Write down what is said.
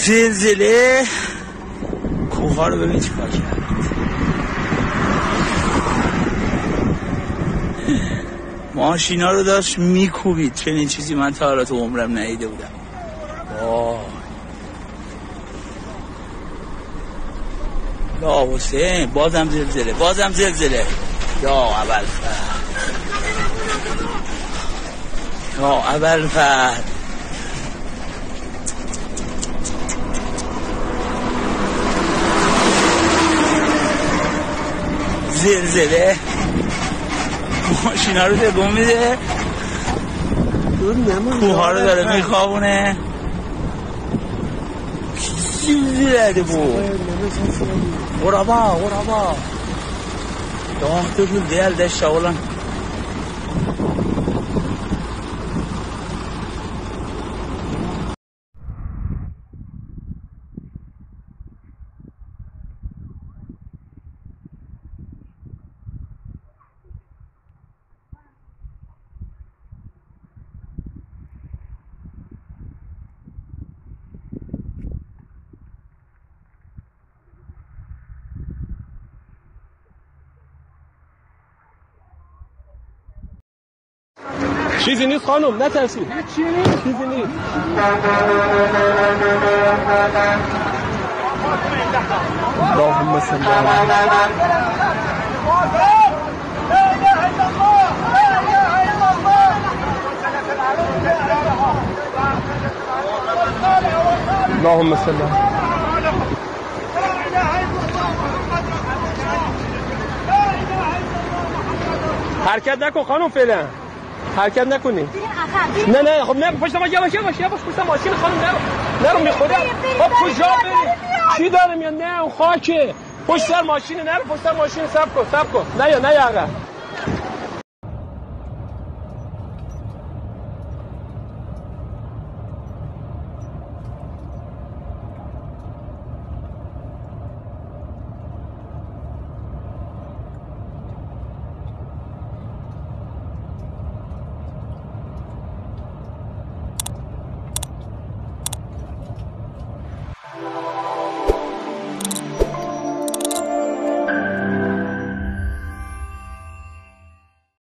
زلزله کوها رو ببین چیکار کرد. ماشینا رو داشت میکوبید. چنین چیزی من تا حالا تو عمرم ندیده بودم. یا حسین بازم زلزله، بازم زلزله. یا ابوالفضل، یا ابوالفضل. زلزله ماشینا رو تکون میده، کوها رو داره میخوابونه. زلزله بود. غربا dağıtırdı değerli eşya olan. چیزی نیست خانم، نترسید. چیزی نیست. اللهم صل اللهم صل حرکت نکن خانم، فعلا حرکت نکنی. نه خب نه پشت ما یواش پشت ماشین خانم نرو میخوره. خب کجا بری؟ چی داره میاد؟ نه اون خاکه پشت سر ماشین. نرو پشت سر ماشین. صبر کن نه یا عقب.